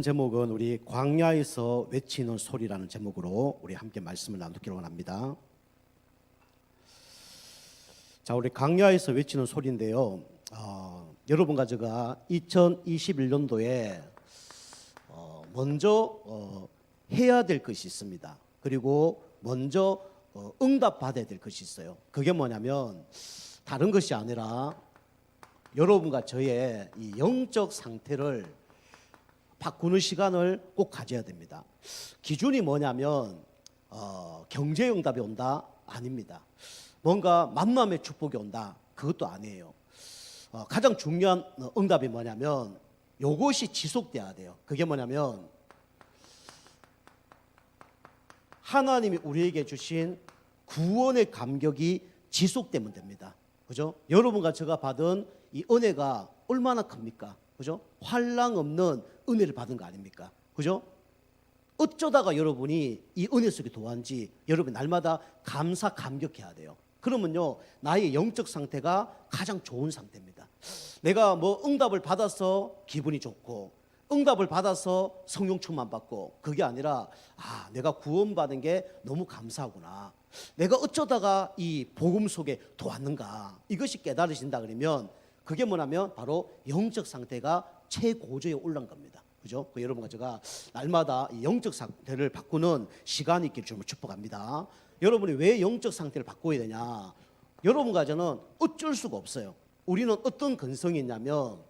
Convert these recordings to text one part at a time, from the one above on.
제목은 우리 광야에서 외치는 소리라는 제목으로 우리 함께 말씀을 나누기로 원합니다. 자, 우리 광야에서 외치는 소리인데요. 여러분과 제가 2021년도에 먼저 해야 될 것이 있습니다. 그리고 먼저 응답받아야 될 것이 있어요. 그게 뭐냐면 다른 것이 아니라 여러분과 저의 이 영적 상태를 바꾸는 시간을 꼭 가져야 됩니다. 기준이 뭐냐면 경제 응답이 온다? 아닙니다. 뭔가 만남의 축복이 온다? 그것도 아니에요. 가장 중요한 응답이 뭐냐면 이것이 지속돼야 돼요. 그게 뭐냐면 하나님이 우리에게 주신 구원의 감격이 지속되면 됩니다. 그죠? 여러분과 제가 받은 이 은혜가 얼마나 큽니까? 그죠? 환랑 없는 은혜를 받은 거 아닙니까? 그죠? 어쩌다가 여러분이 이 은혜 속에 도한지 여러분 날마다 감격해야 돼요. 그러면요 나의 영적 상태가 가장 좋은 상태입니다. 내가 뭐 응답을 받아서 기분이 좋고 응답을 받아서 성령 충만 받고 그게 아니라 내가 구원받은 게 너무 감사하구나. 내가 어쩌다가 이 복음 속에 도왔는가. 이것이 깨달으신다 그러면 그게 뭐냐면 바로 영적 상태가 최고조에 올라간 겁니다. 그죠? 여러분과 제가 날마다 이 영적 상태를 바꾸는 시간이 있기를 주님을 축복합니다. 여러분이 왜 영적 상태를 바꿔야 되냐? 여러분과 저는 어쩔 수가 없어요. 우리는 어떤 근성이 있냐면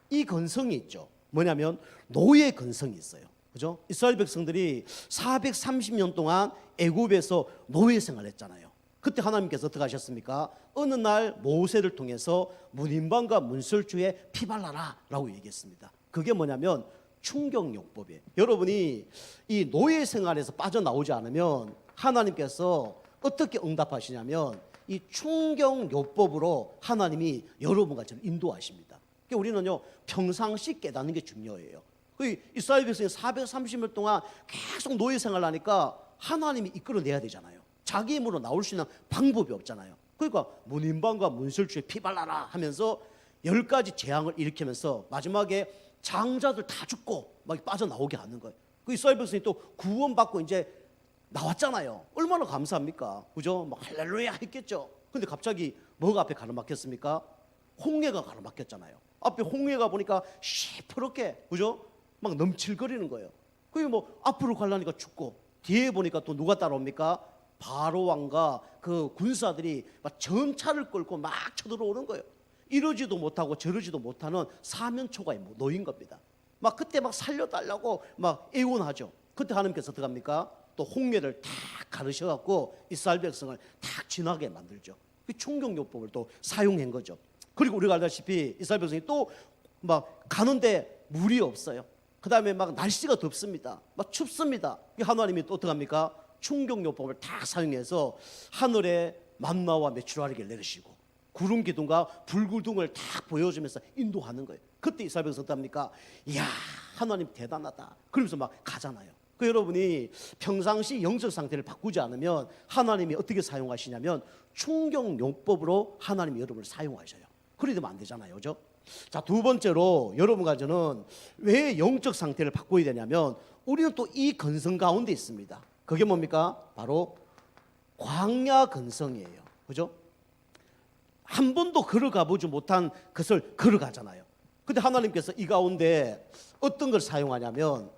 이 근성이 있죠. 뭐냐면 노예 근성이 있어요. 그죠? 이스라엘 백성들이 430년 동안 애굽에서 노예 생활을 했잖아요. 그때 하나님께서 어떻게 하셨습니까? 어느 날 모세를 통해서 문인방과 문설주에 피발라라 라고 얘기했습니다. 그게 뭐냐면 충격요법이에요. 여러분이 이 노예 생활에서 빠져나오지 않으면 하나님께서 어떻게 응답하시냐면 이 충격요법으로 하나님이 여러분과 저를 인도하십니다. 그러니까 우리는요 평상시 깨닫는 게 중요해요. 이스라엘 백성이 430일 동안 계속 노예 생활을 하니까 하나님이 이끌어내야 되잖아요. 자기 힘으로 나올 수 있는 방법이 없잖아요. 그러니까 문인방과 문설주에 피발라라 하면서 10가지 재앙을 일으키면서 마지막에 장자들 다 죽고 막 빠져나오게 하는 거예요. 이스라엘 백성이 또 구원받고 이제 나왔잖아요. 얼마나 감사합니까? 그죠? 막 할렐루야 했겠죠. 근데 갑자기 뭐가 앞에 가로막혔습니까? 홍해가 가로막혔잖아요. 앞에 홍해가 보니까 시퍼렇게 그죠? 막 넘칠거리는 거예요. 그게 뭐 앞으로 가려니까 죽고 뒤에 보니까 또 누가 따라옵니까? 바로 왕과 그 군사들이 막 전차를 끌고 막 쳐들어오는 거예요. 이러지도 못하고 저러지도 못하는 사면초가에 놓인 겁니다. 막 그때 막 살려달라고 막 애원하죠. 그때 하나님께서 어떻게 합니까? 또 홍해를 탁 가르셔갖고 이스라엘 백성을 탁 지나게 만들죠. 그 충격요법을 또 사용한 거죠. 그리고 우리가 알다시피 이스라엘 백성이 또 막 가는데 물이 없어요. 그 다음에 막 날씨가 덥습니다. 막 춥습니다. 하나님이 또 어떻게 합니까? 충격요법을 다 사용해서 하늘에 만나와 메추라기를 내리시고 구름 기둥과 불기둥을 다 보여주면서 인도하는 거예요. 그때 이스라엘 백성이 어떻게 합니까? 이야 하나님 대단하다. 그러면서 막 가잖아요. 여러분이 평상시 영적 상태를 바꾸지 않으면 하나님이 어떻게 사용하시냐면 충격요법으로 하나님이 여러분을 사용하셔요. 그래 되면 안 되잖아요. 그죠? 자, 두 번째로 여러분과 저는 왜 영적 상태를 바꿔야 되냐면 우리는 또 이 근성 가운데 있습니다. 그게 뭡니까? 바로 광야 근성이에요. 그죠? 한 번도 걸어가 보지 못한 것을 걸어가잖아요. 근데 하나님께서 이 가운데 어떤 걸 사용하냐면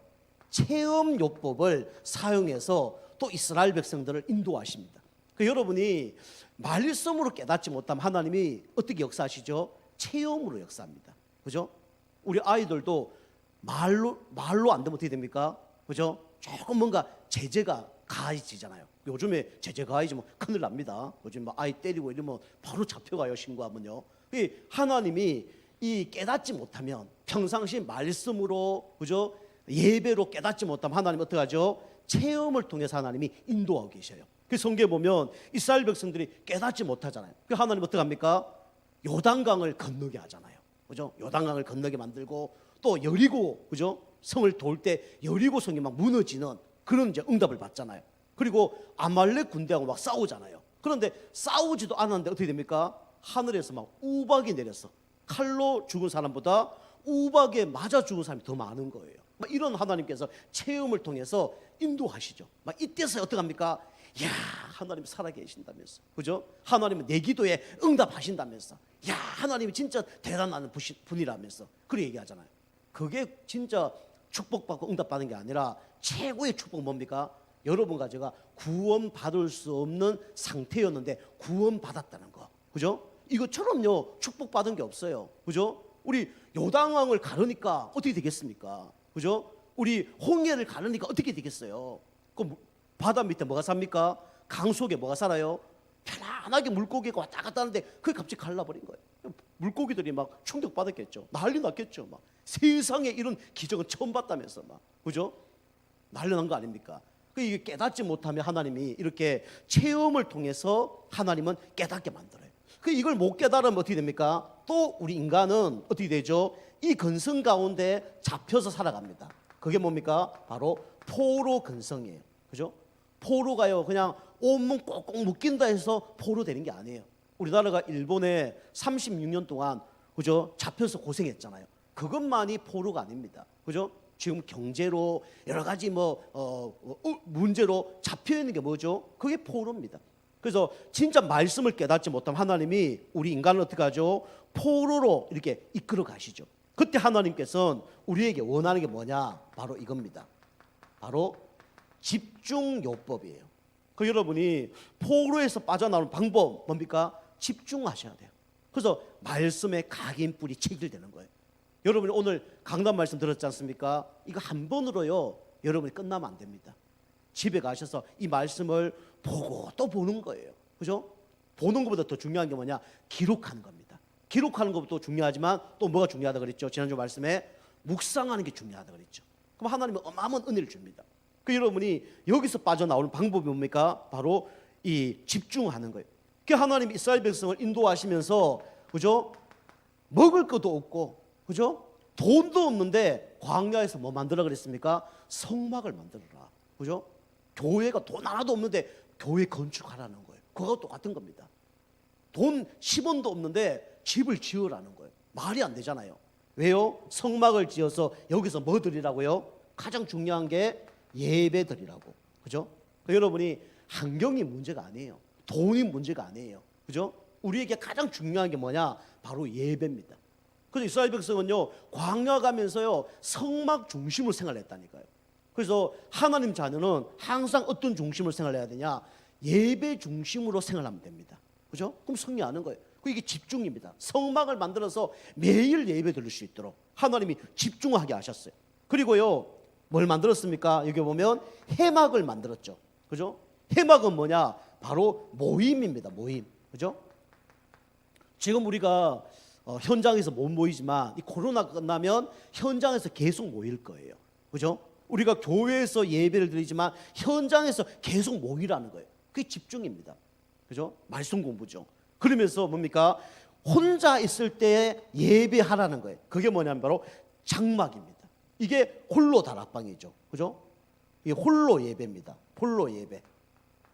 체험요법을 사용해서 또 이스라엘 백성들을 인도하십니다. 여러분이 말씀으로 깨닫지 못하면 하나님이 어떻게 역사하시죠? 체험으로 역사합니다. 그죠? 우리 아이들도 말로 안 되면 어떻게 됩니까? 그죠? 조금 뭔가 제재가 가해지잖아요. 요즘에 제재 가해지면 큰일 납니다. 요즘 아이 때리고 이러면 바로 잡혀가요. 신고하면요. 하나님이 이 깨닫지 못하면 평상시 말씀으로 그죠? 예배로 깨닫지 못하면 하나님 어떻게 하죠? 체험을 통해서 하나님이 인도하고 계셔요. 그 성경에 보면 이스라엘 백성들이 깨닫지 못하잖아요. 그 하나님 어떻게 합니까? 요단강을 건너게 하잖아요. 그죠? 요단강을 건너게 만들고 또 여리고 그죠? 성을 돌 때 여리고 성이 막 무너지는 그런 이제 응답을 받잖아요. 그리고 아말렉 군대하고 막 싸우잖아요. 그런데 싸우지도 않았는데 어떻게 됩니까? 하늘에서 막 우박이 내렸어. 칼로 죽은 사람보다 우박에 맞아 죽은 사람이 더 많은 거예요. 이런 하나님께서 체험을 통해서 인도하시죠. 이때서 어떻게 합니까? 야, 하나님 살아계신다면서, 그죠? 하나님은 내 기도에 응답하신다면서, 야, 하나님이 진짜 대단한 분이라면서 그렇게 얘기하잖아요. 그게 진짜 축복받고 응답받는 게 아니라 최고의 축복 뭡니까? 여러분과 제가 구원받을 수 없는 상태였는데 구원받았다는 거, 그죠? 이것처럼요 축복받은 게 없어요, 그죠? 우리 요단강을 가르니까 어떻게 되겠습니까? 그죠? 우리 홍해를 가르니까 어떻게 되겠어요? 그 바다 밑에 뭐가 삽니까? 강 속에 뭐가 살아요? 편안하게 물고기가 왔다 갔다 하는데 그게 갑자기 갈라버린 거예요. 물고기들이 막 충격받았겠죠. 난리 났겠죠. 막 세상에 이런 기적은 처음 봤다면서 막, 그죠? 난리 난 거 아닙니까? 이게 깨닫지 못하면 하나님이 이렇게 체험을 통해서 하나님은 깨닫게 만들어요. 이걸 못 깨달으면 어떻게 됩니까? 또 우리 인간은 어떻게 되죠? 이 근성 가운데 잡혀서 살아갑니다. 그게 뭡니까? 바로 포로 근성이에요. 그죠? 포로가요 그냥 온몸 꼭꼭 묶인다 해서 포로 되는 게 아니에요. 우리나라가 일본에 36년 동안, 그죠? 잡혀서 고생했잖아요. 그것만이 포로가 아닙니다. 그죠? 지금 경제로 여러 가지 문제로 잡혀 있는 게 뭐죠? 그게 포로입니다. 그래서 진짜 말씀을 깨닫지 못하면 하나님이 우리 인간을 어떻게 하죠? 포로로 이렇게 이끌어 가시죠. 그때 하나님께서는 우리에게 원하는 게 뭐냐? 바로 이겁니다. 바로 집중요법이에요. 여러분이 포로에서 빠져나오는 방법 뭡니까? 집중하셔야 돼요. 그래서 말씀에 각인뿔이 체질되는 거예요. 여러분이 오늘 강단 말씀 들었지 않습니까? 이거 한 번으로요 여러분이 끝나면 안 됩니다. 집에 가셔서 이 말씀을 보고 또 보는 거예요. 그죠? 보는 것보다 더 중요한 게 뭐냐? 기록하는 겁니다. 기록하는 것도 중요하지만 또 뭐가 중요하다 그랬죠? 지난주 말씀에 묵상하는 게 중요하다 그랬죠. 그럼 하나님은 어마어마한 은혜를 줍니다. 여러분이 여기서 빠져나오는 방법이 뭡니까? 바로 이 집중하는 거예요. 하나님이 이스라엘 백성을 인도하시면서, 그죠? 먹을 것도 없고, 그죠? 돈도 없는데 광야에서 뭐 만들어 그랬습니까? 성막을 만들어라. 그죠? 교회가 돈 하나도 없는데 교회 건축하라는 거예요. 그거와 똑같은 겁니다. 돈 10원도 없는데 집을 지으라는 거예요. 말이 안 되잖아요. 왜요? 성막을 지어서 여기서 뭐 드리라고요? 가장 중요한 게 예배 드리라고. 그죠? 여러분이 환경이 문제가 아니에요. 돈이 문제가 아니에요. 그죠? 우리에게 가장 중요한 게 뭐냐? 바로 예배입니다. 그래서 이스라엘 백성은요 광야 가면서요 성막 중심으로 생활했다니까요. 그래서 하나님 자녀는 항상 어떤 중심으로 생활해야 되냐? 예배 중심으로 생활하면 됩니다. 그죠? 그럼 승리하는 거예요. 이게 집중입니다. 성막을 만들어서 매일 예배 드릴 수 있도록 하나님이 집중하게 하셨어요. 그리고요 뭘 만들었습니까? 여기 보면 회막을 만들었죠. 그죠? 회막은 뭐냐? 바로 모임입니다. 모임. 그죠? 지금 우리가 현장에서 못 모이지만 이 코로나 끝나면 현장에서 계속 모일 거예요. 그죠? 우리가 교회에서 예배를 드리지만 현장에서 계속 모이라는 거예요. 그게 집중입니다. 그죠? 말씀 공부죠. 그러면서 뭡니까? 혼자 있을 때 예배하라는 거예요. 그게 뭐냐면 바로 장막입니다. 이게 홀로 다락방이죠. 그죠? 이게 홀로 예배입니다. 홀로 예배.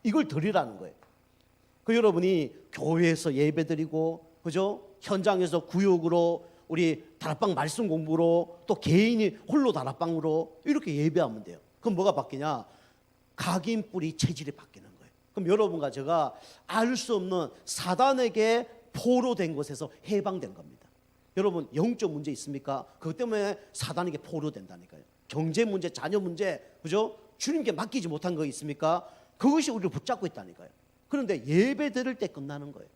이걸 드리라는 거예요. 여러분이 교회에서 예배 드리고, 그죠? 현장에서 구역으로 우리 다락방 말씀 공부로 또 개인이 홀로 다락방으로 이렇게 예배하면 돼요. 그럼 뭐가 바뀌냐? 각인뿔이 체질이 바뀌는 거예요. 그럼 여러분과 제가 알 수 없는 사단에게 포로된 곳에서 해방된 겁니다. 여러분 영적 문제 있습니까? 그것 때문에 사단에게 포로된다니까요. 경제 문제, 자녀 문제, 그죠? 주님께 맡기지 못한 거 있습니까? 그것이 우리를 붙잡고 있다니까요. 그런데 예배 드릴 때 끝나는 거예요.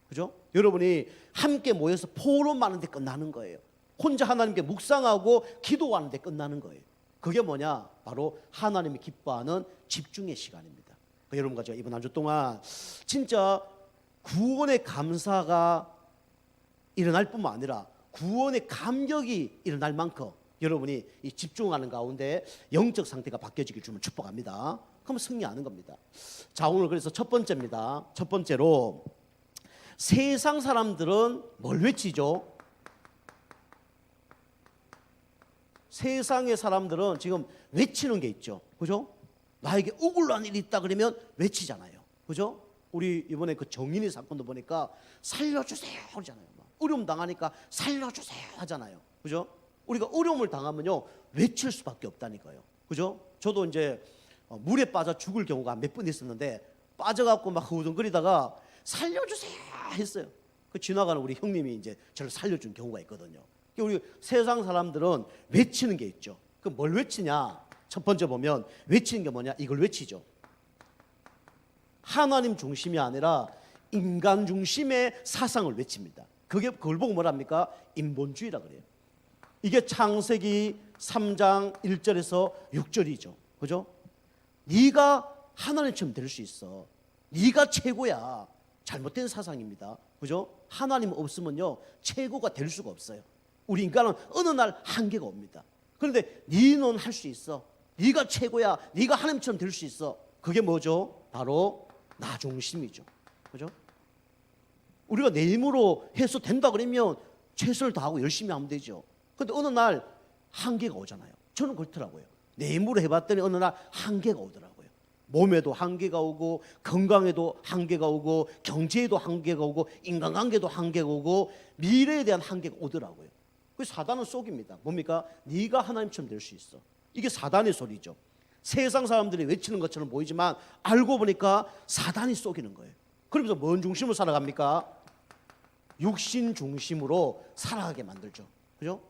그죠? 여러분이 함께 모여서 포럼하는데 끝나는 거예요. 혼자 하나님께 묵상하고 기도하는데 끝나는 거예요. 그게 뭐냐? 바로 하나님이 기뻐하는 집중의 시간입니다. 여러분과 제가 이번 한 주 동안 진짜 구원의 감사가 일어날 뿐만 아니라 구원의 감격이 일어날 만큼 여러분이 이 집중하는 가운데 영적 상태가 바뀌어지길 주면 축복합니다. 그러면 승리하는 겁니다. 자, 오늘 그래서 첫 번째입니다. 첫 번째로 세상 사람들은 뭘 외치죠? 세상의 사람들은 지금 외치는 게 있죠. 그죠? 나에게 억울한 일이 있다 그러면 외치잖아요. 그죠? 우리 이번에 그 정인이 사건도 보니까 살려주세요 그러잖아요. 어려움 당하니까 살려주세요 하잖아요. 그죠? 우리가 어려움을 당하면요 외칠 수밖에 없다니까요. 그죠? 저도 이제 물에 빠져 죽을 경우가 몇 번 있었는데 빠져갖고 막 허우덩거리다가 살려주세요 했어요. 그 지나가는 우리 형님이 이제 저를 살려준 경우가 있거든요. 우리 세상 사람들은 외치는 게 있죠. 그 뭘 외치냐? 첫 번째 보면 외치는 게 뭐냐? 이걸 외치죠. 하나님 중심이 아니라 인간 중심의 사상을 외칩니다. 그걸 보고 뭐랍니까? 인본주의라 그래요. 이게 창세기 3장 1절에서 6절이죠. 그죠? 네가 하나님처럼 될 수 있어. 네가 최고야. 잘못된 사상입니다. 그죠? 하나님 없으면요 최고가 될 수가 없어요. 우리 인간은 어느 날 한계가 옵니다. 그런데 네는 할 수 있어. 네가 최고야. 네가 하나님처럼 될 수 있어. 그게 뭐죠? 바로 나 중심이죠. 그죠? 우리가 내 힘으로 해서 된다 그러면 최선을 다하고 열심히 하면 되죠. 그런데 어느 날 한계가 오잖아요. 저는 그렇더라고요. 내 힘으로 해봤더니 어느 날 한계가 오더라고요. 몸에도 한계가 오고 건강에도 한계가 오고 경제에도 한계가 오고 인간관계도 한계가 오고 미래에 대한 한계가 오더라고요. 그 사단은 속입니다. 뭡니까? 네가 하나님처럼 될 수 있어. 이게 사단의 소리죠. 세상 사람들이 외치는 것처럼 보이지만 알고 보니까 사단이 속이는 거예요. 그러면서 뭔 중심으로 살아갑니까? 육신 중심으로 살아가게 만들죠. 그죠?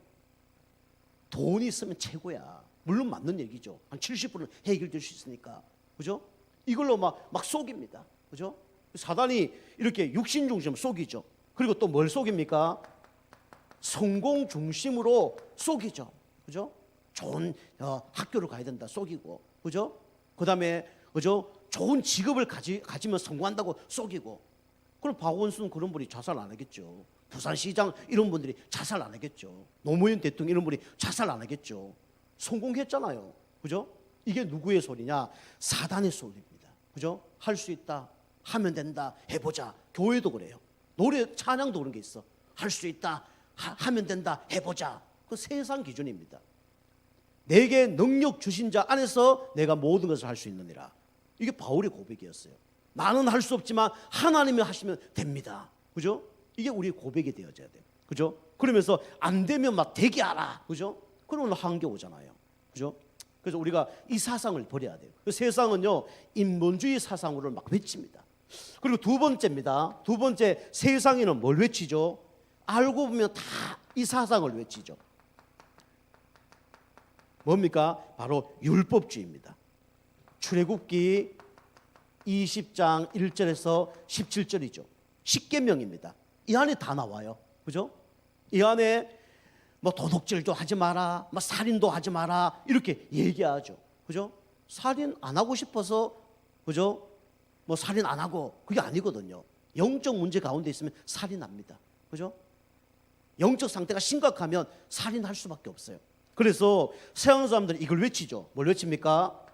돈이 있으면 최고야. 물론 맞는 얘기죠. 한 70%는 해결될 수 있으니까. 그죠? 이걸로 막 속입니다. 그죠? 사단이 이렇게 육신 중심으로 속이죠. 그리고 또 뭘 속입니까? 성공 중심으로 속이죠. 그죠? 좋은 학교를 가야 된다 속이고. 그죠? 그다음에 그죠? 좋은 직업을 가지면 성공한다고 속이고. 그럼 박원순 그런 분이 자살 안 하겠죠. 부산시장 이런 분들이 자살 안 하겠죠. 노무현 대통령 이런 분이 자살 안 하겠죠. 성공했잖아요. 그죠? 이게 누구의 소리냐? 사단의 소리입니다. 그죠? 할 수 있다. 하면 된다. 해보자. 교회도 그래요. 노래 찬양도 그런 게 있어. 할 수 있다. 하면 된다. 해보자. 그 세상 기준입니다. 내게 능력 주신 자 안에서 내가 모든 것을 할 수 있느니라. 이게 바울의 고백이었어요. 나는 할 수 없지만 하나님이 하시면 됩니다. 그죠? 이게 우리의 고백이 되어져야 돼요. 그죠? 그러면서 안 되면 막 되게 하라. 그죠? 그러면 한계 오잖아요. 그죠? 그래서 우리가 이 사상을 버려야 돼요. 그 세상은요 인본주의 사상으로 막 외칩니다. 그리고 두 번째입니다. 두 번째, 세상에는 뭘 외치죠? 알고 보면 다 이 사상을 외치죠. 뭡니까? 바로 율법주의입니다. 출애굽기 20장 1절에서 17절이죠. 십계명입니다. 이 안에 다 나와요. 그죠? 이 안에 뭐 도둑질도 하지 마라, 뭐 살인도 하지 마라 이렇게 얘기하죠. 그죠? 살인 안 하고 싶어서 그죠? 뭐 살인 안 하고 그게 아니거든요. 영적 문제 가운데 있으면 살인합니다. 그죠? 영적 상태가 심각하면 살인할 수밖에 없어요. 그래서 서양 사람들이 이걸 외치죠. 뭘 외칩니까?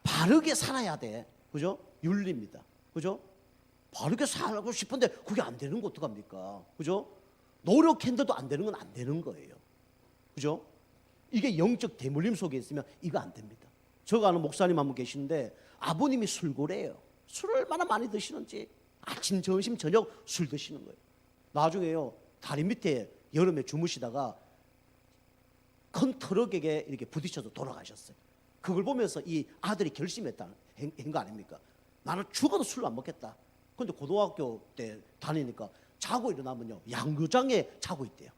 바르게 살아야 돼. 그죠? 윤리입니다. 그죠? 바르게 살고 싶은데 그게 안 되는 거 어떡합니까? 그죠? 노력했는데도 안 되는 건 안 되는 거예요. 그죠? 이게 영적 대물림 속에 있으면 이거 안 됩니다. 제가 아는 목사님 한 분 계시는데 아버님이 술고래예요. 술을 얼마나 많이 드시는지 아침, 점심, 저녁 술 드시는 거예요. 나중에요 다리 밑에 여름에 주무시다가 큰 트럭에게 이렇게 부딪혀서 돌아가셨어요. 그걸 보면서 이 아들이 결심했다는 거 아닙니까? 나는 죽어도 술을 안 먹겠다. 그런데 고등학교 때 다니니까 자고 일어나면요 양조장에 자고 있대요.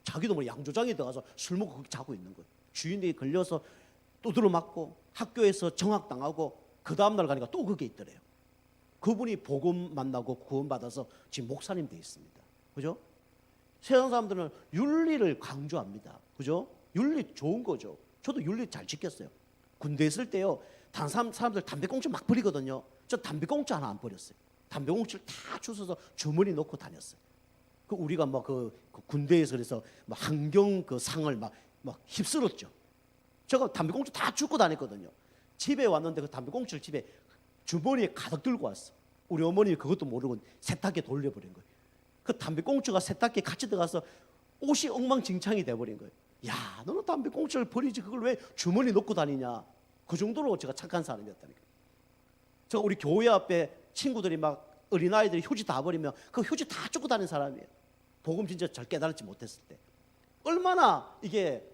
자기도 뭐 양조장에 들어가서 술 먹고 거기 자고 있는 거예요. 주인이 걸려서 두드러 맞고 학교에서 정학당하고 그 다음날 가니까 또 거기에 있더래요. 그분이 복음 만나고 구원받아서 지금 목사님 돼 있습니다. 그죠? 세상 사람들은 윤리를 강조합니다. 그죠? 윤리 좋은 거죠. 저도 윤리 잘 지켰어요. 군대 있을 때요 사람들 담배꽁초 막 버리거든요. 저 담배꽁초 하나 안 버렸어요. 담배꽁초를 다 주워서 주머니 넣고 다녔어요. 그 우리가 막 그 군대에서 그래서 막 환경 그 상을 막 휩쓸었죠. 제가 담배꽁초 다 줍고 다녔거든요. 집에 왔는데 그 담배꽁초를 집에 주머니에 가득 들고 왔어. 우리 어머니 그것도 모르고 세탁기에 돌려버린 거예요. 그 담배꽁초가 세탁기에 같이 들어가서 옷이 엉망진창이 돼버린 거예요. 야, 너는 담배꽁초를 버리지 그걸 왜 주머니 넣고 다니냐. 그 정도로 제가 착한 사람이었다니까. 저 우리 교회 앞에 친구들이 막 어린아이들이 휴지 다 버리면 그 휴지 다 쫓고 다니는 사람이에요. 복음 진짜 잘 깨달지 못했을 때 얼마나 이게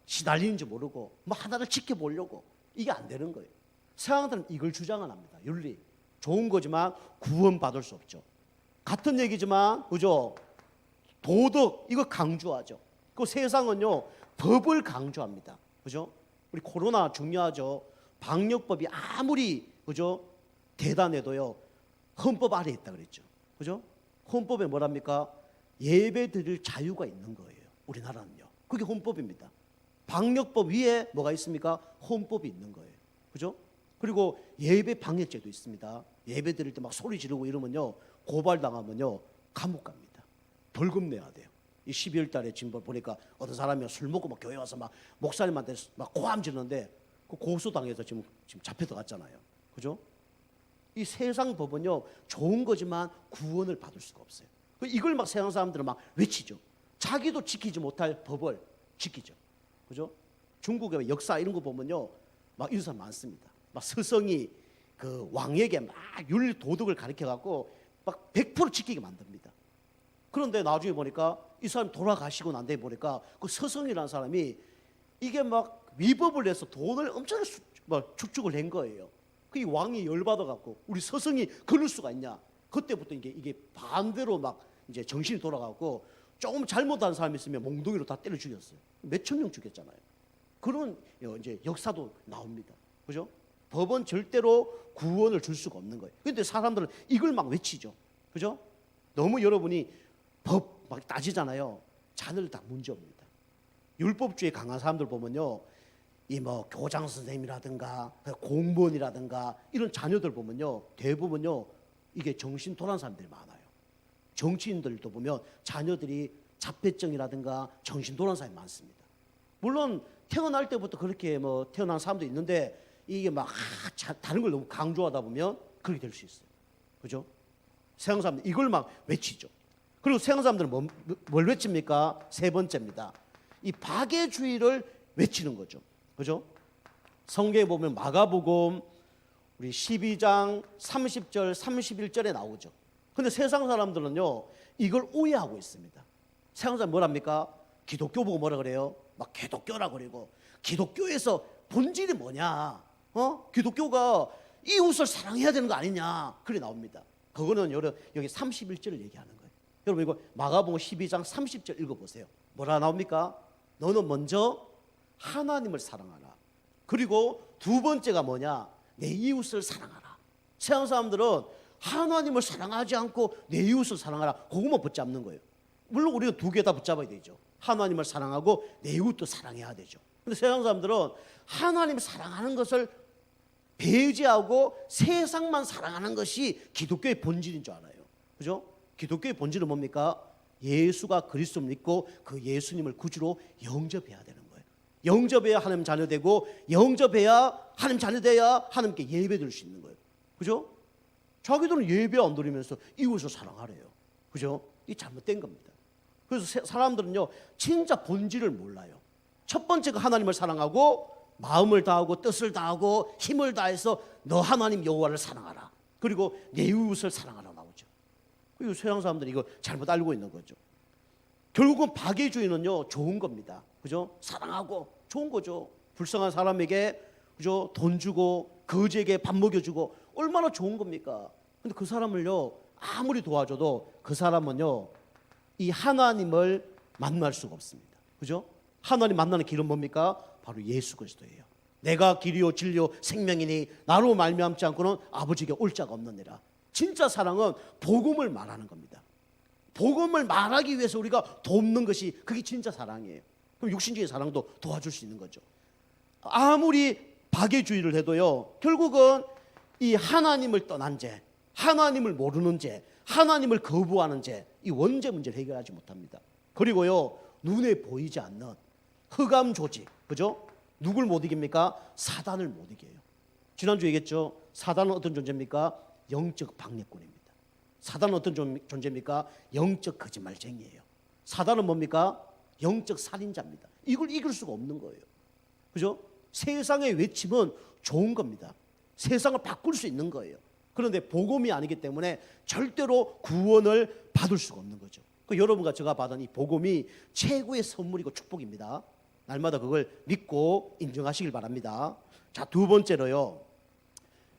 시달리는지 모르고 뭐 하나를 지켜보려고 이게 안 되는 거예요. 서양들은 이걸 주장을 합니다. 윤리 좋은 거지만 구원받을 수 없죠. 같은 얘기지만 그죠? 도덕 이거 강조하죠. 그 세상은요 법을 강조합니다. 그죠? 우리 코로나 중요하죠. 방역법이 아무리 그죠 대단해도요 헌법 아래에 있다 그랬죠. 그죠? 헌법에 뭐랍니까? 예배 드릴 자유가 있는 거예요. 우리나라는요. 그게 헌법입니다. 방역법 위에 뭐가 있습니까? 헌법이 있는 거예요. 그죠? 그리고 예배 방해죄도 있습니다. 예배 드릴 때 막 소리 지르고 이러면요 고발당하면요 감옥 갑니다. 벌금 내야 돼요. 이 12월 달에 지금 보니까 어떤 사람이 술 먹고 막 교회 와서 막 목사님한테 막 고함 지르는데 그 고소당해서 지금 잡혀 들어갔잖아요. 그죠? 이 세상 법은요 좋은 거지만 구원을 받을 수가 없어요. 이걸 막 세상 사람들은 막 외치죠. 자기도 지키지 못할 법을 지키죠. 그죠? 중국의 역사 이런 거 보면요 막 이런 사람 많습니다. 막 스승이 그 왕에게 막 윤리 도덕을 가르쳐 갖고 막 100% 지키게 만듭니다. 그런데 나중에 보니까 이 사람이 돌아가시고 난 뒤에 보니까 그 스승이라는 사람이 이게 막 위법을 해서 돈을 엄청 축축을 낸 거예요. 그 왕이 열받아 갖고 우리 스승이 그럴 수가 있냐? 그때부터 이게 반대로 막 이제 정신이 돌아가고 조금 잘못한 사람이 있으면 몽둥이로 다 때려 죽였어요. 몇천 명 죽였잖아요. 그런 이제 역사도 나옵니다. 그죠? 법은 절대로 구원을 줄 수가 없는 거예요. 그런데 사람들은 이걸 막 외치죠. 그죠? 너무 여러분이 법 막 따지잖아요. 자녀들 다 문제입니다. 율법주의 강한 사람들 보면요. 이 뭐 교장 선생님이라든가 공무원이라든가 이런 자녀들 보면요. 대부분요. 이게 정신 돌아온 사람들이 많아요. 정치인들도 보면 자녀들이 자폐증이라든가 정신 돌아온 사람이 많습니다. 물론 태어날 때부터 그렇게 뭐 태어난 사람도 있는데 이게 막 다른 걸 너무 강조하다 보면 그렇게 될 수 있어요. 그죠? 세상 사람들 이걸 막 외치죠. 그리고 세상 사람들은 뭘 외칩니까? 세 번째입니다. 이 박애주의를 외치는 거죠. 그죠? 성경에 보면 마가복음 우리 12장 30절 31절에 나오죠. 근데 세상 사람들은요 이걸 오해하고 있습니다. 세상 사람 뭐랍니까? 기독교 보고 뭐라 그래요? 막 기독교라 그러고 기독교에서 본질이 뭐냐? 기독교가 이웃을 사랑해야 되는 거 아니냐? 그래 나옵니다. 그거는 여기 31절을 얘기하는 거예요. 여러분 이거 마가복음 12장 30절 읽어보세요. 뭐라 나옵니까? 너는 먼저 하나님을 사랑하라. 그리고 두 번째가 뭐냐? 내 이웃을 사랑하라. 세상 사람들은 하나님을 사랑하지 않고 내 이웃을 사랑하라. 그것만 붙잡는 거예요. 물론 우리가 두 개 다 붙잡아야 되죠. 하나님을 사랑하고 내 이웃도 사랑해야 되죠. 근데 세상 사람들은 하나님을 사랑하는 것을 배제하고 세상만 사랑하는 것이 기독교의 본질인 줄 알아요. 그죠? 기독교의 본질은 뭡니까? 예수가 그리스도를 믿고 그 예수님을 구주로 영접해야 되는 거예요. 영접해야 하나님 자녀 되고 영접해야 하나님 자녀 돼야 하나님께 예배 드릴 수 있는 거예요. 그죠? 자기들은 예배 안 드리면서 이웃을 사랑하래요. 그죠? 이 잘못된 겁니다. 그래서 사람들은요 진짜 본질을 몰라요. 첫 번째가 하나님을 사랑하고 마음을 다하고 뜻을 다하고 힘을 다해서 너 하나님 여호와를 사랑하라. 그리고 내 이웃을 사랑하라 나오죠. 그리고 서양 사람들이 이거 잘못 알고 있는 거죠. 결국은 박애주의는요 좋은 겁니다. 그죠? 사랑하고 좋은 거죠. 불쌍한 사람에게 그죠? 돈 주고 거지에게 밥 먹여주고 얼마나 좋은 겁니까? 근데 그 사람을요 아무리 도와줘도 그 사람은요 이 하나님을 만날 수가 없습니다. 그죠? 하나님 만나는 길은 뭡니까? 바로 예수 그리스도예요. 내가 길이요 진리요 생명이니 나로 말미암지 않고는 아버지께 올 자가 없느니라. 진짜 사랑은 복음을 말하는 겁니다. 복음을 말하기 위해서 우리가 돕는 것이 그게 진짜 사랑이에요. 그럼 육신주의 사랑도 도와줄 수 있는 거죠. 아무리 박애주의를 해도요 결국은 이 하나님을 떠난 죄, 하나님을 모르는 죄, 하나님을 거부하는 죄, 이 원죄 문제를 해결하지 못합니다. 그리고요 눈에 보이지 않는 흑암 조직, 그죠? 누굴 못 이깁니까? 사단을 못 이겨요. 지난주 얘기했죠. 사단은 어떤 존재입니까? 영적 방해꾼입니다. 사단은 어떤 존재입니까? 영적 거짓말쟁이에요. 사단은 뭡니까? 영적 살인자입니다. 이걸 이길 수가 없는 거예요. 그죠? 세상의 외침은 좋은 겁니다. 세상을 바꿀 수 있는 거예요. 그런데 복음이 아니기 때문에 절대로 구원을 받을 수가 없는 거죠. 그 여러분과 제가 받은 이 복음이 최고의 선물이고 축복입니다. 날마다 그걸 믿고 인정하시길 바랍니다. 자, 두 번째로요.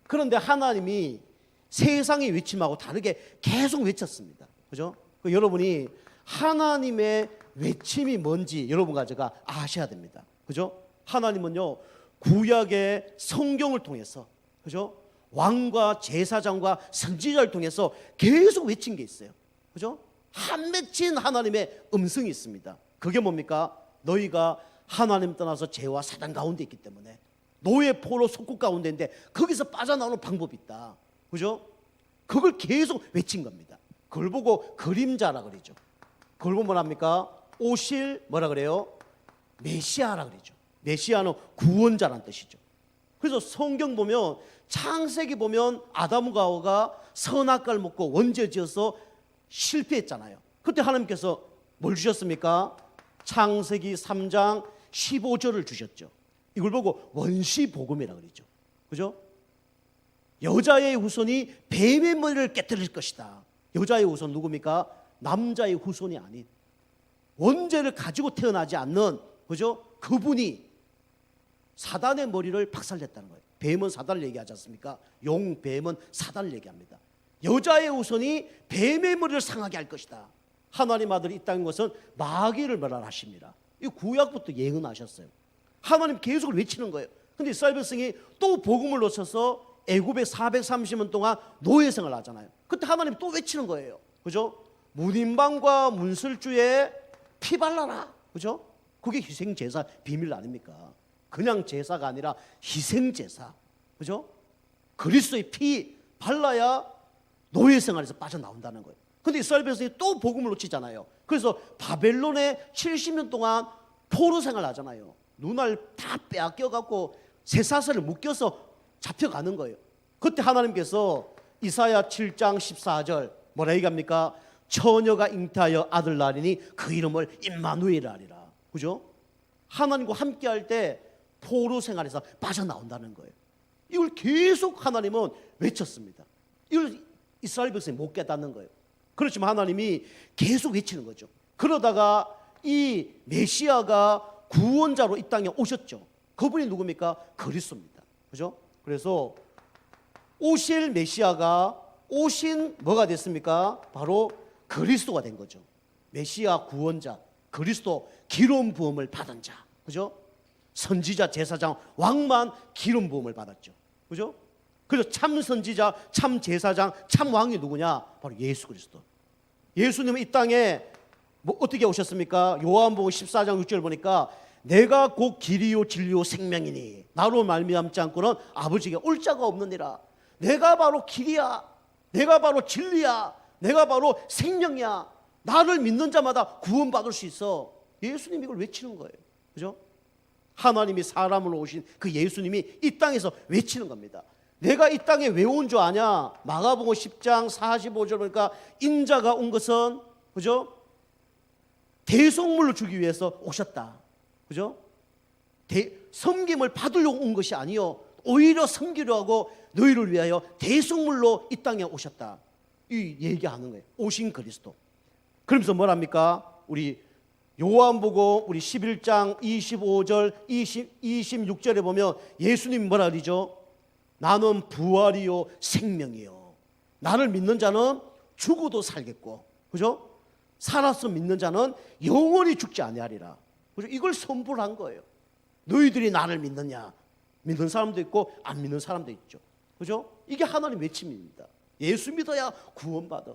그런데 하나님이 세상의 외침하고 다르게 계속 외쳤습니다. 그죠? 그 여러분이 하나님의 외침이 뭔지 여러분과 제가 아셔야 됩니다. 그죠? 하나님은요, 구약의 성경을 통해서, 그죠? 왕과 제사장과 선지자를 통해서 계속 외친 게 있어요. 그죠? 한 맺힌 하나님의 음성이 있습니다. 그게 뭡니까? 너희가 하나님 떠나서 죄와 사단 가운데 있기 때문에 노예 포로 속국 가운데인데 거기서 빠져나오는 방법이 있다. 그죠? 그걸 계속 외친 겁니다. 그걸 보고 그림자라 그러죠. 그걸 보면 뭐랍니까? 오실 뭐라 그래요? 메시아라 그러죠. 메시아는 구원자란 뜻이죠. 그래서 성경 보면 창세기 보면 아담과 하와가 선악과를 먹고 원죄지어서 실패했잖아요. 그때 하나님께서 뭘 주셨습니까? 창세기 3장 15절을 주셨죠. 이걸 보고 원시복음이라 그러죠. 그죠? 여자의 후손이 뱀의 머리를 깨뜨릴 것이다. 여자의 후손 누굽니까? 남자의 후손이 아닌 원죄를 가지고 태어나지 않는, 그죠? 그분이 사단의 머리를 박살냈다는 거예요. 뱀은 사단을 얘기하지 않습니까? 용, 뱀은 사단을 얘기합니다. 여자의 후손이 뱀의 머리를 상하게 할 것이다. 하나님 아들이 있다는 것은 마귀를 멸하십니다. 이 구약부터 예언하셨어요. 하나님 계속 외치는 거예요. 근데 이스라엘 백성이 또 복음을 놓쳐서 애굽에 430년 동안 노예 생활을 하잖아요. 그때 하나님 또 외치는 거예요. 그죠? 문인방과 문설주에 피 발라라. 그죠? 그게 희생제사 비밀 아닙니까? 그냥 제사가 아니라 희생제사. 그죠? 그리스도의 피 발라야 노예 생활에서 빠져나온다는 거예요. 근데 이스라엘 백성이 또 복음을 놓치잖아요. 그래서 바벨론에 70년 동안 포로 생활을 하잖아요. 눈알 다 빼앗겨갖고 쇠사슬을 묶여서 잡혀가는 거예요. 그때 하나님께서 이사야 7장 14절 뭐라 얘기합니까? 처녀가 잉태하여 아들 낳으리니 그 이름을 임마누엘이라 하리라. 그죠? 하나님과 함께 할 때 포로 생활에서 빠져나온다는 거예요. 이걸 계속 하나님은 외쳤습니다. 이걸 이스라엘 백성이 못 깨닫는 거예요. 그렇지만 하나님이 계속 외치는 거죠. 그러다가 이 메시아가 구원자로 이 땅에 오셨죠. 그분이 누굽니까? 그리스도입니다. 그죠? 그래서 오실 메시아가 오신 뭐가 됐습니까? 바로 그리스도가 된 거죠. 메시아 구원자, 그리스도 기름 부음을 받은 자. 그죠? 선지자, 제사장, 왕만 기름 부음을 받았죠. 그죠? 그래서 참 선지자, 참 제사장, 참 왕이 누구냐? 바로 예수 그리스도. 예수님은 이 땅에 뭐 어떻게 오셨습니까? 요한복음 14장 6절 보니까 내가 곧 길이요 진리요 생명이니 나로 말미암지 않고는 아버지에게 올 자가 없느니라. 내가 바로 길이야. 내가 바로 진리야. 내가 바로 생명이야. 나를 믿는 자마다 구원받을 수 있어. 예수님이 이걸 외치는 거예요. 그죠? 하나님이 사람으로 오신 그 예수님이 이 땅에서 외치는 겁니다. 내가 이 땅에 왜 온 줄 아냐? 마가복음 10장 45절 보니까 인자가 온 것은, 그죠? 대속물을 주기 위해서 오셨다. 그죠? 섬김을 받으려고 온 것이 아니요, 오히려 섬기려 하고 너희를 위하여 대속물로 이 땅에 오셨다. 이 얘기하는 거예요. 오신 그리스도. 그러면서 뭐랍니까? 우리 요한복음 우리 11장 25절 26절에 보면 예수님 뭐라 그러죠? 나는 부활이요 생명이요. 나를 믿는 자는 죽어도 살겠고, 그죠? 살아서 믿는 자는 영원히 죽지 아니하리라. 그죠? 이걸 선포한 거예요. 너희들이 나를 믿느냐? 믿는 사람도 있고 안 믿는 사람도 있죠. 그죠? 이게 하나님 외침입니다. 예수 믿어야 구원받아.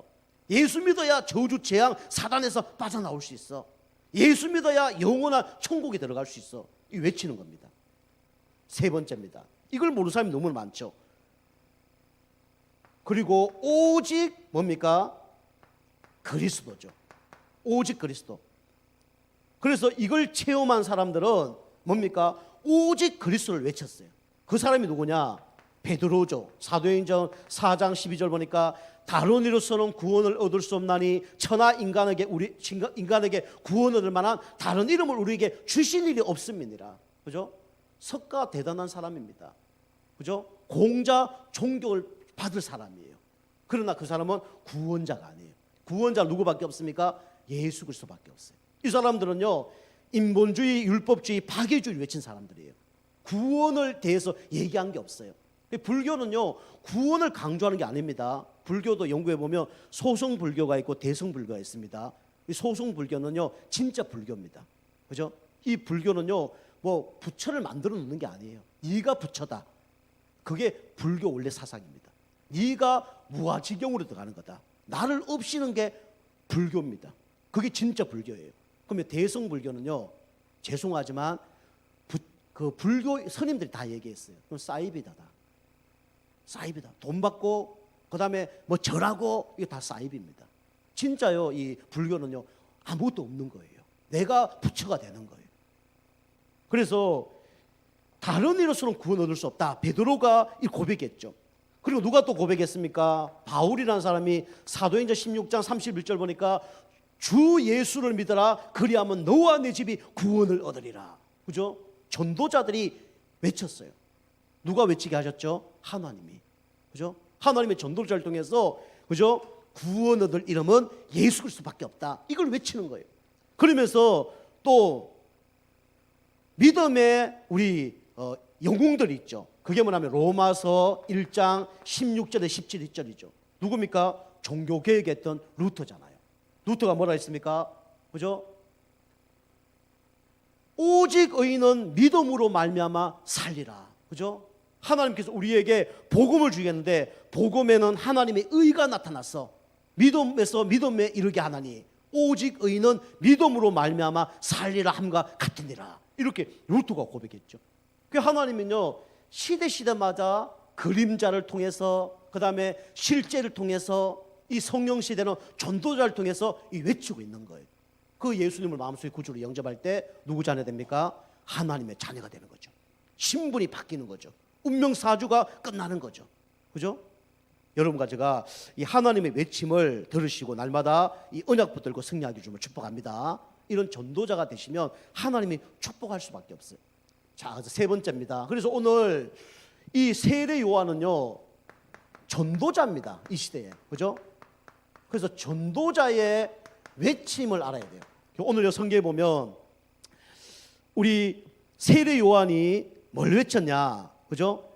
예수 믿어야 저주 재앙 사단에서 빠져나올 수 있어. 예수 믿어야 영원한 천국에 들어갈 수 있어. 이 외치는 겁니다. 세 번째입니다. 이걸 모르는 사람이 너무 많죠. 그리고 오직 뭡니까? 그리스도죠. 오직 그리스도. 그래서 이걸 체험한 사람들은 뭡니까? 오직 그리스도를 외쳤어요. 그 사람이 누구냐? 베드로죠. 사도행전 4장 12절 보니까 다른 이로서는 구원을 얻을 수 없나니 천하 인간에게 구원을 얻을 만한 다른 이름을 우리에게 주신 일이 없음이니라. 그죠? 석가 대단한 사람입니다. 그죠? 공자 존경을 받을 사람이에요. 그러나 그 사람은 구원자가 아니에요. 구원자 누구밖에 없습니까? 예수 그리스도밖에 없어요. 이 사람들은요, 인본주의, 율법주의, 파괴주의를 외친 사람들이에요. 구원을 대해서 얘기한 게 없어요. 불교는요, 구원을 강조하는 게 아닙니다. 불교도 연구해 보면 소승 불교가 있고 대승 불교가 있습니다. 이 소승 불교는요, 진짜 불교입니다. 그죠? 이 불교는요, 뭐 부처를 만들어 놓는 게 아니에요. 네가 부처다. 그게 불교 원래 사상입니다. 네가 무아지경으로 들어가는 거다. 나를 없이는 게 불교입니다. 그게 진짜 불교예요. 그러면 대승 불교는요, 죄송하지만 그 불교 스님들이 다 얘기했어요. 그건 사이비다다. 사이비다. 돈 받고 그다음에 뭐 절하고 이게 다 사이비입니다. 진짜요, 이 불교는요, 아무것도 없는 거예요. 내가 부처가 되는 거예요. 그래서 다른 이로서는 구원 얻을 수 없다. 베드로가 이 고백했죠. 그리고 누가 또 고백했습니까? 바울이라는 사람이 사도행전 16장 31절 보니까 주 예수를 믿어라. 그리하면 너와 내 집이 구원을 얻으리라. 그죠? 전도자들이 외쳤어요. 누가 외치게 하셨죠? 하나님이. 그죠? 하나님의 전도자를 통해서, 그죠? 구원 얻을 이름은 예수 그리스도밖에 없다. 이걸 외치는 거예요. 그러면서 또 믿음의 우리 영웅들이 있죠. 그게 뭐냐면 로마서 1장 16절에 17절이죠. 누굽니까? 종교개혁했던 루터잖아요. 루터가 뭐라 했습니까? 그죠? 오직 의인은 믿음으로 말미암아 살리라. 그죠? 하나님께서 우리에게 복음을 주겠는데 복음에는 하나님의 의가 나타났어. 믿음에서 믿음에 이르게 하나니 오직 의인은 믿음으로 말미암아 살리라 함과 같으니라. 이렇게 루터가 고백했죠. 그 하나님은요, 시대마다 그림자를 통해서, 그 다음에 실제를 통해서, 이 성령 시대는 전도자를 통해서 이 외치고 있는 거예요. 그 예수님을 마음속에 구주로 영접할 때 누구 자녀 됩니까? 하나님의 자녀가 되는 거죠. 신분이 바뀌는 거죠. 운명사주가 끝나는 거죠. 그죠? 여러분과 제가 이 하나님의 외침을 들으시고 날마다 이 언약 붙들고 승리하기 주면 축복합니다. 이런 전도자가 되시면 하나님이 축복할 수밖에 없어요. 자, 그래서 세 번째입니다. 그래서 오늘 이 세례 요한은요, 전도자입니다. 이 시대에. 그죠? 그래서 전도자의 외침을 알아야 돼요. 오늘 성경에 보면 우리 세례 요한이 뭘 외쳤냐? 그죠?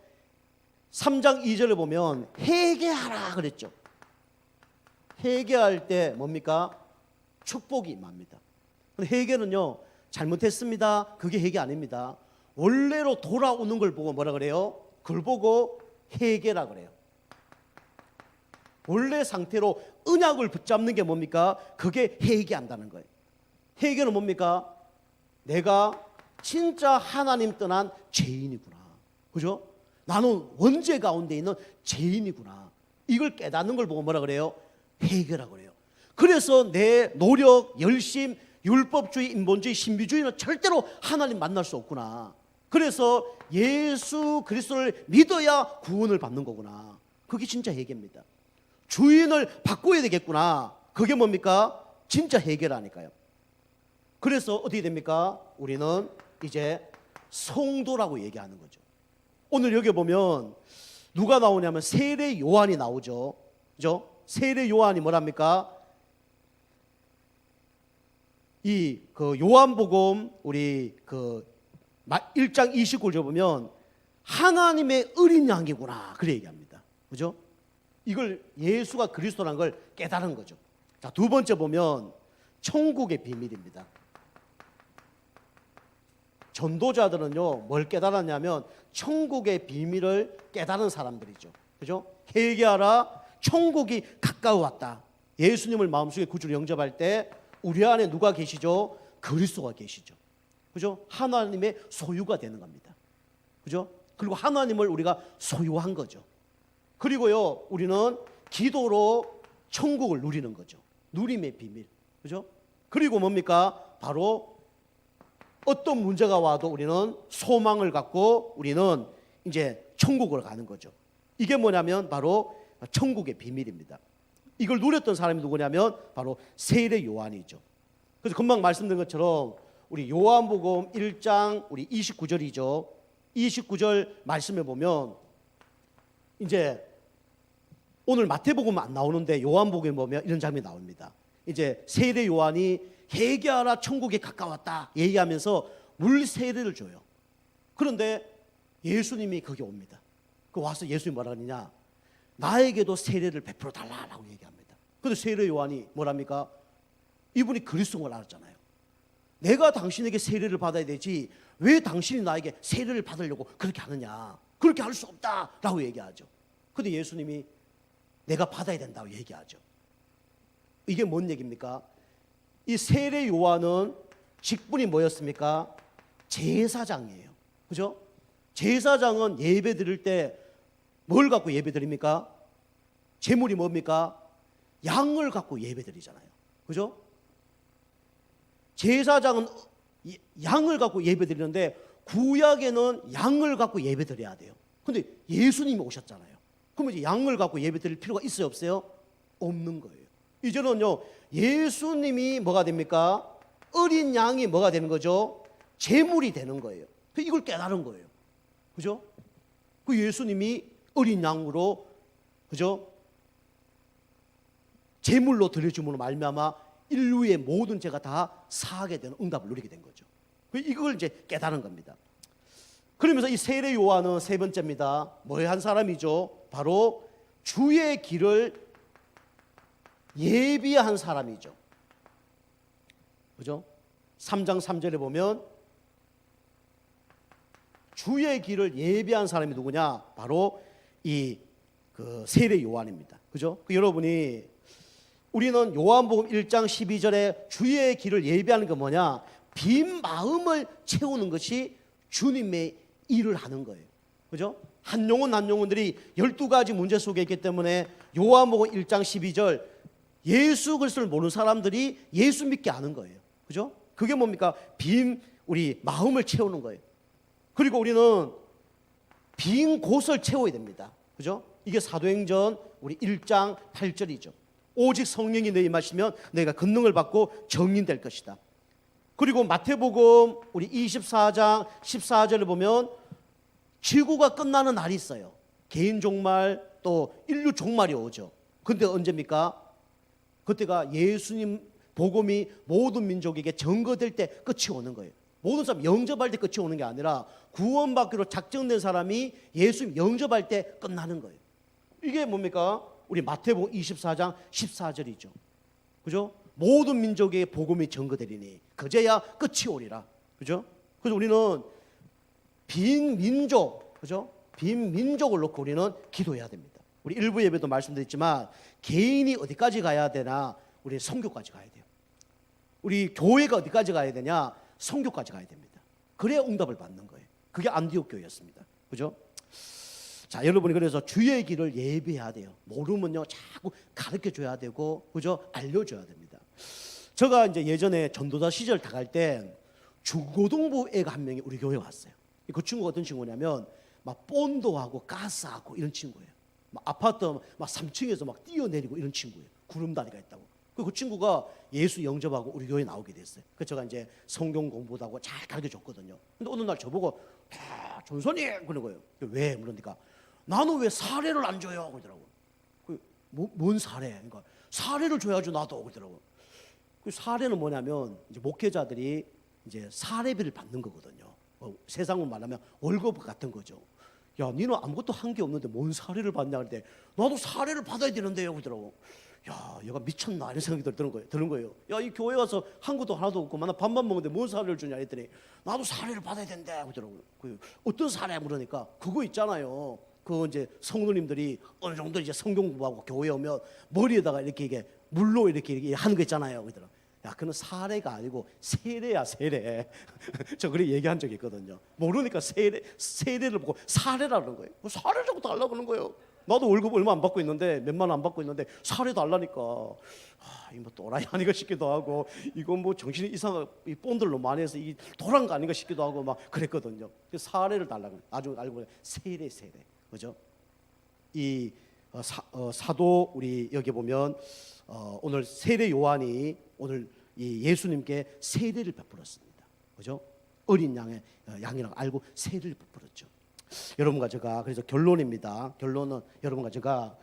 3장 2절에 보면 회개하라 그랬죠. 회개할 때 뭡니까? 축복이 임합니다. 회개는요, 잘못했습니다. 그게 회개 아닙니다. 원래로 돌아오는 걸 보고 뭐라 그래요? 그걸 보고 회개라 그래요. 원래 상태로 언약을 붙잡는 게 뭡니까? 그게 회개한다는 거예요. 회개는 뭡니까? 내가 진짜 하나님 떠난 죄인이구나. 그죠? 나는 원죄 가운데 있는 죄인이구나. 이걸 깨닫는 걸 보고 뭐라 그래요? 회개라고 그래요. 그래서 내 노력, 열심, 율법주의, 인본주의, 신비주의는 절대로 하나님 만날 수 없구나. 그래서 예수 그리스도를 믿어야 구원을 받는 거구나. 그게 진짜 회개입니다. 주인을 바꿔야 되겠구나. 그게 뭡니까? 진짜 회개라니까요. 그래서 어떻게 됩니까? 우리는 이제 성도라고 얘기하는 거죠. 오늘 여기 보면 누가 나오냐면 세례 요한이 나오죠. 그죠? 세례 요한이 뭐랍니까? 이 그 요한복음 우리 그 1장 29절 보면 하나님의 어린 양이구나. 그래 얘기합니다. 그죠? 이걸 예수가 그리스도라는 걸 깨달은 거죠. 자, 두 번째 보면 천국의 비밀입니다. 전도자들은요, 뭘 깨달았냐면 천국의 비밀을 깨달은 사람들이죠. 그죠? 회개하라, 천국이 가까워왔다. 예수님을 마음속에 구주로 영접할 때 우리 안에 누가 계시죠? 그리스도가 계시죠. 그죠? 하나님의 소유가 되는 겁니다. 그죠? 그리고 하나님을 우리가 소유한 거죠. 그리고요, 우리는 기도로 천국을 누리는 거죠. 누림의 비밀. 그죠? 그리고 뭡니까? 바로 어떤 문제가 와도 우리는 소망을 갖고 우리는 이제 천국을 가는 거죠. 이게 뭐냐면 바로 천국의 비밀입니다. 이걸 누렸던 사람이 누구냐면 바로 세례 요한이죠. 그래서 금방 말씀드린 것처럼 우리 요한복음 1장 우리 29절이죠. 29절 말씀에 보면 이제 오늘 마태복음은 안 나오는데 요한복음에 보면 이런 장면이 나옵니다. 이제 세례 요한이 회개하라 천국에 가까웠다 얘기하면서 물 세례를 줘요. 그런데 예수님이 거기 옵니다. 그 와서 예수님이 뭐라 그러냐, 나에게도 세례를 베풀어 달라고 얘기합니다. 근데 세례 요한이 뭐랍니까? 이분이 그리스도인 걸 알았잖아요. 내가 당신에게 세례를 받아야 되지 왜 당신이 나에게 세례를 받으려고 그렇게 하느냐, 그렇게 할 수 없다라고 얘기하죠. 근데 예수님이 내가 받아야 된다고 얘기하죠. 이게 뭔 얘기입니까? 이 세례 요한은 직분이 뭐였습니까? 제사장이에요. 그죠? 제사장은 예배 드릴 때 뭘 갖고 예배 드립니까? 제물이 뭡니까? 양을 갖고 예배 드리잖아요. 그죠? 제사장은 양을 갖고 예배 드리는데 구약에는 양을 갖고 예배 드려야 돼요. 근데 예수님이 오셨잖아요. 그러면 이제 양을 갖고 예배 드릴 필요가 있어요, 없어요? 없는 거예요. 이제는요, 예수님이 뭐가 됩니까? 어린 양이 뭐가 되는 거죠? 제물이 되는 거예요. 이걸 깨달은 거예요. 그죠? 그 예수님이 어린 양으로, 그죠? 제물로 드려줌으로 말미암아 인류의 모든 죄가 다 사하게 되는 응답을 누리게 된 거죠. 이걸 이제 깨달은 겁니다. 그러면서 이 세례 요한은 세 번째입니다. 뭐 한 사람이죠? 바로 주의 길을 예비한 사람이죠. 그죠? 3장 3절에 보면 주의 길을 예비한 사람이 누구냐? 바로 이 그 세례 요한입니다. 그죠? 여러분이 우리는 요한복음 1장 12절에 주의 길을 예비하는 게 뭐냐? 빈 마음을 채우는 것이 주님의 일을 하는 거예요. 그죠? 한 영혼들이 12가지 문제 속에 있기 때문에 요한복음 1장 12절 예수 그리스도를 모르는 사람들이 예수 믿게 하는 거예요. 그죠? 그게 뭡니까? 빈 우리 마음을 채우는 거예요. 그리고 우리는 빈 곳을 채워야 됩니다. 그죠? 이게 사도행전 우리 1장 8절이죠. 오직 성령이 너희 임하시면 너희가 권능을 받고 정인될 것이다. 그리고 마태복음 우리 24장 14절을 보면 지구가 끝나는 날이 있어요. 개인 종말 또 인류 종말이 오죠. 근데 언제입니까? 그때가 예수님 복음이 모든 민족에게 전거될 때 끝이 오는 거예요. 모든 사람 영접할 때 끝이 오는 게 아니라 구원받기로 작정된 사람이 예수님 영접할 때 끝나는 거예요. 이게 뭡니까? 우리 마태복음 24장 14절이죠. 그죠? 모든 민족의 복음이 전거되리니 그제야 끝이 오리라. 그죠? 그래서 우리는 빈 민족, 그죠? 빈 민족을 놓고 우리는 기도해야 됩니다. 우리 일부 예배도 말씀드렸지만 개인이 어디까지 가야 되나? 우리 선교까지 가야 돼요. 우리 교회가 어디까지 가야 되냐? 선교까지 가야 됩니다. 그래야 응답을 받는 거예요. 그게 안디옥 교회였습니다. 그죠? 자, 여러분이 그래서 주의 길을 예비해야 돼요. 모르면요, 자꾸 가르쳐 줘야 되고, 그죠? 알려줘야 됩니다. 제가 이제 예전에 전도자 시절 다 갈 때 중고등부 애가 한 명이 우리 교회에 왔어요. 그 친구가 어떤 친구냐면 막 본도하고 가스하고 이런 친구예요. 막 아파트 막 3층에서 막 뛰어내리고 이런 친구예요. 구름다리가 있다고. 그 친구가 예수 영접하고 우리 교회에 나오게 됐어요. 그래서 제가 이제 성경 공부도 하고 잘 가르쳐 줬거든요. 근데 어느 날 저보고 전선이 그런 거예요. 왜? 그러니까 나는 왜 사례를 안 줘요? 그러더라고요. 뭔 사례? 그러니까 사례를 줘야죠 나도 그러더라고요. 그 사례는 뭐냐면 이제 목회자들이 이제 사례비를 받는 거거든요. 세상으로 말하면 월급 같은 거죠. 야, 니는 아무것도 한 게 없는데 뭔 사례를 받냐 그랬더니 나도 사례를 받아야 되는데요 그러더라고. 야, 얘가 미쳤나 이런 생각이 드는 거예요. 야, 이 교회 와서 한 것도 하나도 없고 만나 밥만 먹는데 뭔 사례를 주냐 했더니 나도 사례를 받아야 된대 그러더라고요. 어떤 사례 물으니까 그거 있잖아요. 그 이제 성도님들이 어느 정도 이제 성경 공부하고 교회 오면 머리에다가 이렇게 이게 물로 이렇게 하는 거 있잖아요. 그러더라고요. 야, 그는 사례가 아니고 세례야 세례. 저 그렇게 얘기한 적이 있거든요. 모르니까 세례를 보고 사례라 그러는 거예요. 사례 좀 달라고 그러는 거예요. 나도 월급 얼마 안 받고 있는데 몇만 원 안 받고 있는데 사례 달라니까 이거 뭐 또라이 아닌가 싶기도 하고 이건 뭐 정신이 이상한 이 본들로 많이 해서 이 도란 거 아닌가 싶기도 하고 막 그랬거든요. 사례를 달라고 아주 알고 세례 그죠? 이 사도 우리 여기 보면 오늘 세례 요한이 오늘 이 예수님께 세례를 베풀었습니다. 그죠? 어린 양이라고 알고 세례를 베풀었죠. 여러분과 제가 그래서 결론입니다. 결론은 여러분과 제가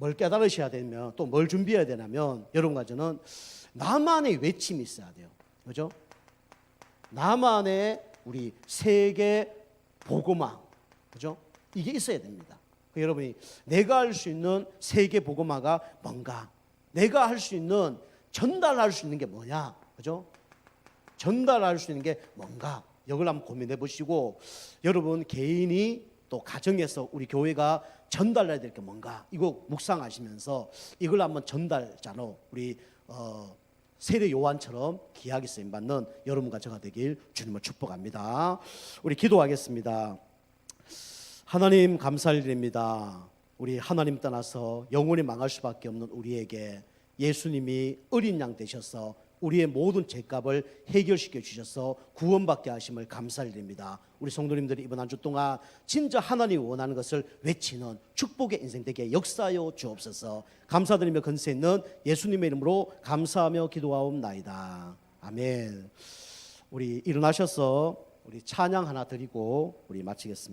뭘 깨달으셔야 되면 또 뭘 준비해야 되냐면 여러분과 저는 나만의 외침이 있어야 돼요. 그죠? 나만의 우리 세계 복음화. 그죠? 이게 있어야 됩니다. 여러분이 내가 할 수 있는 세계 복음화가 뭔가? 내가 할 수 있는 전달할 수 있는 게 뭐냐? 그죠? 전달할 수 있는 게 뭔가? 이걸 한번 고민해 보시고 여러분 개인이 또 가정에서 우리 교회가 전달해야 될 게 뭔가? 이거 묵상하시면서 이걸 한번 전달자로 우리 세례 요한처럼 귀하게 쓰임 받는 여러분과 저가 되길 주님을 축복합니다. 우리 기도하겠습니다. 하나님 감사를 드립니다. 우리 하나님 떠나서 영원히 망할 수밖에 없는 우리에게 예수님이 어린 양 되셔서 우리의 모든 죄값을 해결시켜 주셔서 구원받게 하심을 감사를 드립니다. 우리 성도님들이 이번 한 주 동안 진짜 하나님이 원하는 것을 외치는 축복의 인생 되게 역사하여 주옵소서. 감사드리며 건세 있는 예수님의 이름으로 감사하며 기도하옵나이다. 아멘. 우리 일어나셔서 우리 찬양 하나 드리고 우리 마치겠습니다.